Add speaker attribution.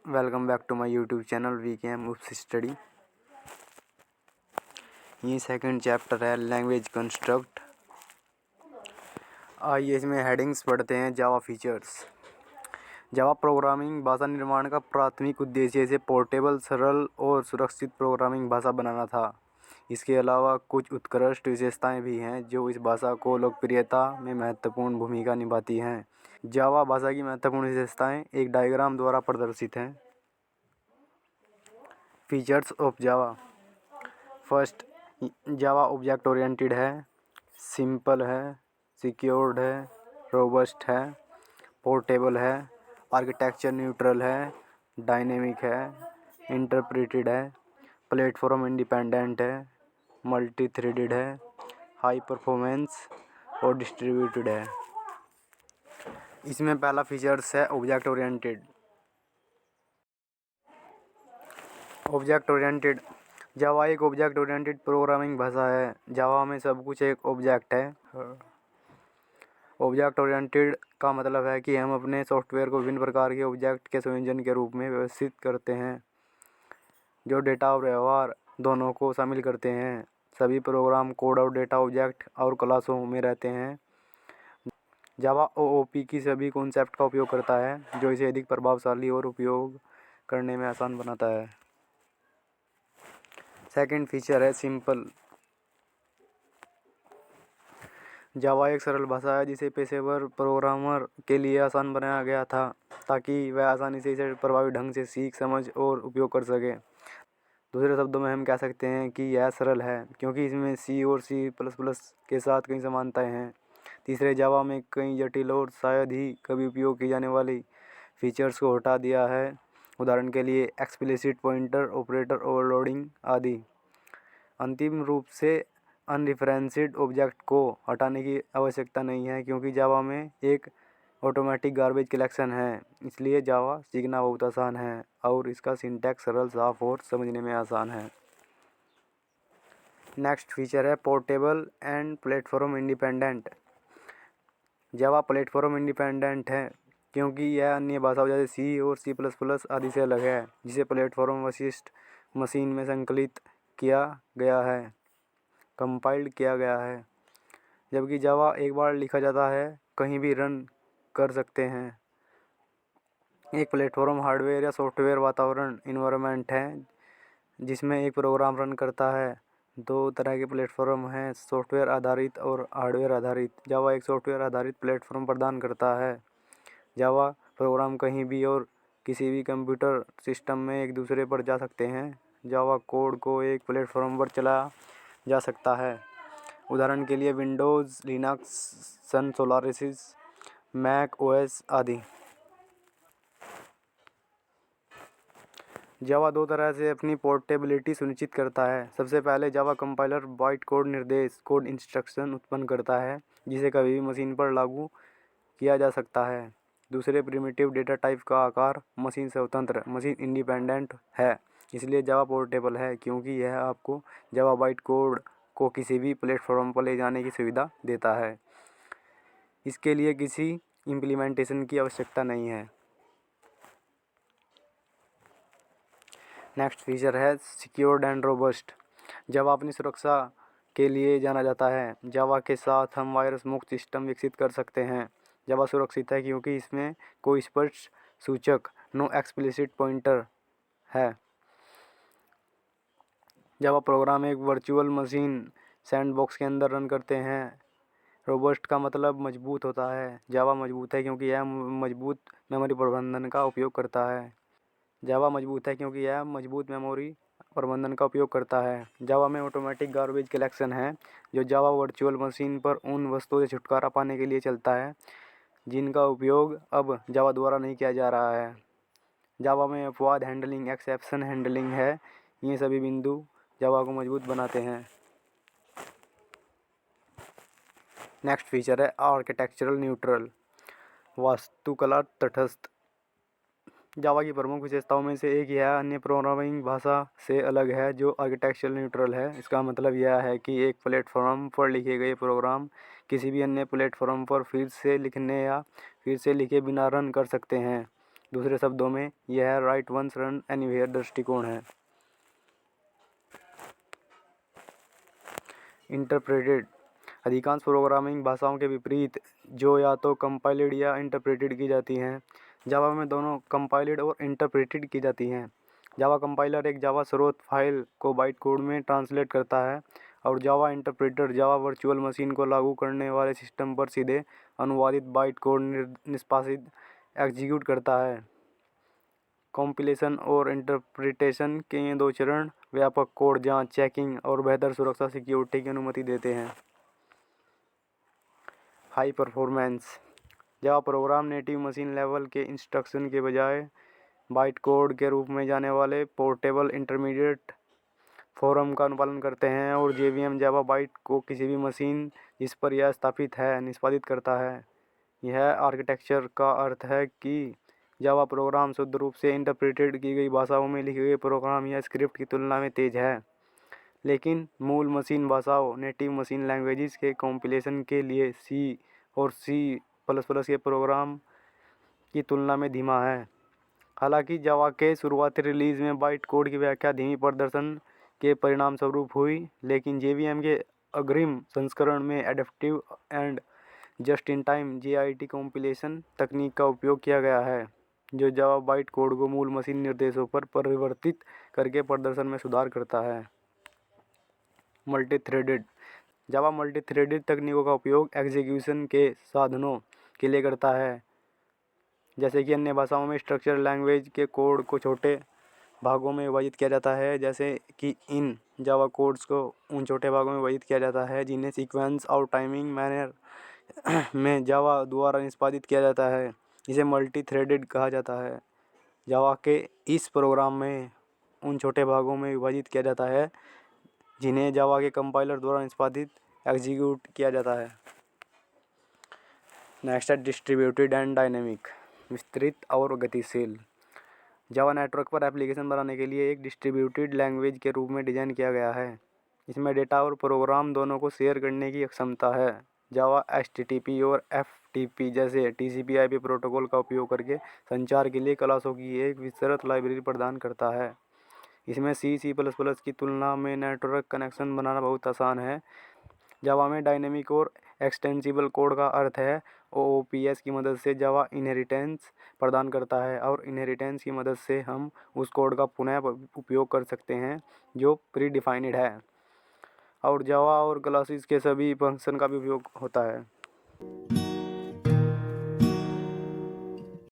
Speaker 1: Welcome back to my YouTube channel VKM oops study. ये second chapter है language construct. आइए इसमें headings पढ़ते हैं। जावा फीचर्स। जावा प्रोग्रामिंग भाषा निर्माण का प्राथमिक उद्देश्य इसे पोर्टेबल, सरल और सुरक्षित प्रोग्रामिंग भाषा बनाना था। इसके अलावा कुछ उत्कृष्ट विशेषताएं भी हैं जो इस भाषा को लोकप्रियता में महत्वपूर्ण भूमिका निभाती हैं। जावा भाषा की महत्वपूर्ण विशेषताएं एक डायग्राम द्वारा प्रदर्शित हैं। Features of Java. First, Java object oriented है, सिंपल है, सिक्योर्ड है, रोबस्ट है, पोर्टेबल है, आर्किटेक्चर न्यूट्रल है, डायनेमिक है, इंटरप्रेटेड है, प्लेटफॉर्म इंडिपेंडेंट है, मल्टी थ्रेडेड है, हाई परफॉर्मेंस और डिस्ट्रीब्यूटेड है। इसमें पहला फीचर्स है object oriented. Object oriented. Java एक ऑब्जेक्ट ओरिएंटेड प्रोग्रामिंग भाषा है। जावा में सब कुछ एक ऑब्जेक्ट है। ऑब्जेक्ट ओरिएंटेड का मतलब है कि हम अपने सॉफ्टवेयर को विभिन्न प्रकार के ऑब्जेक्ट के संयोजन के रूप में व्यवस्थित करते हैं जो डेटा और व्यवहार दोनों को शामिल करते हैं। सभी प्रोग्राम कोड और डेटा ऑब्जेक्ट और क्लासों में रहते हैं। जावा ओओपी की सभी कॉन्सेप्ट का उपयोग करता है जो इसे अधिक प्रभावशाली और उपयोग करने में आसान बनाता है। सेकंड फीचर है सिंपल। जावा एक सरल भाषा है जिसे पेशेवर प्रोग्रामर के लिए आसान बनाया गया था ताकि वह आसानी से इसे प्रभावी ढंग से सीख, समझ और उपयोग कर सके। दूसरे शब्दों में हम कह सकते हैं कि यह सरल है क्योंकि इसमें सी और सी प्लस प्लस के साथ कई समानताएं हैं। तीसरे, जावा में कई जटिल और शायद ही कभी उपयोग की जाने वाली फीचर्स को हटा दिया है। उदाहरण के लिए एक्सप्लिसिट पॉइंटर, ऑपरेटर ओवरलोडिंग आदि। अंतिम रूप से अनरिफरेंस्ड ऑब्जेक्ट को हटाने की आवश्यकता नहीं है क्योंकि जावा में एक ऑटोमेटिक गार्बेज कलेक्शन है। इसलिए जावा सीखना बहुत आसान है और इसका सिंटैक्स सरल, साफ और समझने में आसान है। नेक्स्ट फीचर है portable and platform independent. Java platform independent है क्योंकि यह अन्य भाषाओं जैसे सी और सी प्लस प्लस आदि से अलग है जिसे प्लेटफॉर्म विशिष्ट मशीन में संकलित किया गया है, कंपाइल्ड किया गया है। जबकि जावा एक बार लिखा जाता है कहीं भी रन कर सकते हैं। एक प्लेटफॉर्म हार्डवेयर या सॉफ्टवेयर वातावरण इन्वायरमेंट है जिसमें एक प्रोग्राम रन करता है। दो तरह के प्लेटफॉर्म हैं, सॉफ्टवेयर आधारित और हार्डवेयर आधारित। जावा एक सॉफ्टवेयर आधारित प्लेटफॉर्म प्रदान करता है। जावा प्रोग्राम कहीं भी और किसी भी कंप्यूटर सिस्टम में एक दूसरे पर जा सकते हैं। जावा कोड को एक प्लेटफॉर्म पर चलाया जा सकता है, उदाहरण के लिए विंडोज़, लिनक्स, सन सोलारिस, मैक ओएस आदि। जावा दो तरह से अपनी पोर्टेबिलिटी सुनिश्चित करता है। सबसे पहले जावा कंपाइलर बाइट कोड निर्देश, कोड इंस्ट्रक्शन उत्पन्न करता है जिसे कभी भी मशीन पर लागू किया जा सकता है। दूसरे, प्रिमिटिव डेटा टाइप का आकार मशीन स्वतंत्र, मशीन इंडिपेंडेंट है। इसलिए जावा पोर्टेबल है क्योंकि यह आपको जावा बाइट कोड को किसी भी प्लेटफॉर्म पर ले जाने की सुविधा देता है। इसके लिए किसी इम्प्लीमेंटेशन की आवश्यकता नहीं है। नेक्स्ट फीचर है सिक्योर्ड एंड रोबस्ट। जावा अपनी सुरक्षा के लिए जाना जाता है। जावा के साथ हम वायरस मुक्त सिस्टम विकसित कर सकते हैं। जावा सुरक्षित है क्योंकि इसमें कोई स्पष्ट सूचक, नो एक्सप्लिसिट पॉइंटर है। जावा प्रोग्राम एक वर्चुअल मशीन सैंडबॉक्स के अंदर रन करते हैं। रोबस्ट का मतलब मजबूत होता है। जावा मजबूत है क्योंकि यह मजबूत मेमोरी प्रबंधन का उपयोग करता है। जावा मजबूत है क्योंकि यह मजबूत मेमोरी प्रबंधन का उपयोग करता है। जावा में ऑटोमेटिक गार्बेज कलेक्शन है जो जावा वर्चुअल मशीन पर उन वस्तुओं से छुटकारा पाने के लिए चलता है जिनका उपयोग अब जावा द्वारा नहीं किया जा रहा है। जावा में अपवाद हैंडलिंग, एक्सेप्शन हैंडलिंग है। ये सभी बिंदु जावा को मजबूत बनाते हैं। नेक्स्ट फीचर है आर्किटेक्चरल न्यूट्रल, वास्तुकला तटस्थ। जावा की प्रमुख विशेषताओं में से एक यह अन्य प्रोग्रामिंग भाषा से अलग है जो आर्किटेक्चरल न्यूट्रल है। इसका मतलब यह है कि एक प्लेटफॉर्म पर लिखे गए प्रोग्राम किसी भी अन्य प्लेटफॉर्म पर फिर से लिखने या फिर से लिखे बिना रन कर सकते हैं। दूसरे शब्दों में यह राइट वंस रन एनीवेयर दृष्टिकोण है। इंटरप्रेटेड अधिकांश प्रोग्रामिंग भाषाओं के विपरीत जो या तो कंपाइल्ड या इंटरप्रेटेड की जाती हैं। जावा में दोनों कंपाइल्ड और इंटरप्रेटेड की जाती हैं। जावा कंपाइलर एक जावा स्रोत फाइल को बाइट कोड में ट्रांसलेट करता है और जावा इंटरप्रेटर जावा वर्चुअल मशीन को लागू करने वाले सिस्टम पर सीधे अनुवादित बाइट कोड निष्पादित एग्जीक्यूट करता है। कंपाइलेशन और इंटरप्रिटेशन के ये दो चरण व्यापक कोड जांच, चेकिंग और बेहतर सुरक्षा सिक्योरिटी की अनुमति देते हैं। High performance Java program native machine level के इंस्ट्रक्शन के बजाय बाइट कोड के रूप में जाने वाले पोर्टेबल इंटरमीडिएट फॉर्म का अनुपालन करते हैं और जेवीएम जावा बाइट को किसी भी मशीन जिस पर यह स्थापित है निष्पादित करता है। यह आर्किटेक्चर का अर्थ है कि जावा प्रोग्राम शुद्ध रूप से इंटरप्रेटेड की गई भाषाओं में लिखे गए प्रोग्राम या स्क्रिप्ट की तुलना में तेज है, लेकिन मूल मशीन भाषाओं नेटिव मशीन लैंग्वेजेस के कंपाइलेशन के लिए सी और C++ के प्रोग्राम की तुलना में धीमा है। हालांकि जावा के शुरुआती रिलीज में बाइट कोड की व्याख्या धीमी प्रदर्शन के परिणामस्वरूप हुई, लेकिन जेवीएम के अग्रिम संस्करण में adaptive and just in time JIT compilation तकनीक का उपयोग किया गया है, जो जावा बाइट कोड को मूल मशीन निर्देशों पर परिवर्तित करके प्रदर्शन में सुधार करता है। मल्टीथ्रेडेड जावा मल्टीथ्रेडेड तकनीकों का उपयोग एग्जीक्यूशन के साधनों के लिए करता है। जैसे कि अन्य भाषाओं में स्ट्रक्चर लैंग्वेज के कोड को छोटे भागों में विभाजित किया जाता है, जैसे कि इन जावा कोड्स को उन छोटे भागों में विभाजित किया जाता है जिन्हें सीक्वेंस और टाइमिंग मैनर में जावा द्वारा निष्पादित किया जाता है। इसे मल्टी थ्रेडेड कहा जाता है। जावा के इस प्रोग्राम में उन छोटे भागों में विभाजित किया जाता है जिन्हें जावा के कंपाइलर द्वारा निष्पादित एग्जीक्यूट किया जाता है। नेक्स्ट है डिस्ट्रीब्यूटेड एंड डायनेमिक, विस्तृत और गतिशील। जावा नेटवर्क पर एप्लीकेशन बनाने के लिए एक डिस्ट्रीब्यूटेड लैंग्वेज के रूप में डिज़ाइन किया गया है। इसमें डेटा और प्रोग्राम दोनों को शेयर करने की क्षमता है। जावा HTTP और FTP जैसे TCP/IP प्रोटोकॉल का उपयोग करके संचार के लिए क्लासों की एक विस्तृत लाइब्रेरी प्रदान करता है। इसमें C++ की तुलना में नेटवर्क कनेक्शन बनाना बहुत आसान है। जावा में डायनेमिक और एक्सटेंसिबल कोड का अर्थ है OOPS की मदद से जावा इनहेरिटेंस प्रदान करता है और इनहेरिटेंस की मदद से हम उस कोड का पुनः उपयोग कर सकते हैं जो प्री डिफाइंड है, और जावा और क्लासेस के सभी फंक्शन का भी उपयोग होता है।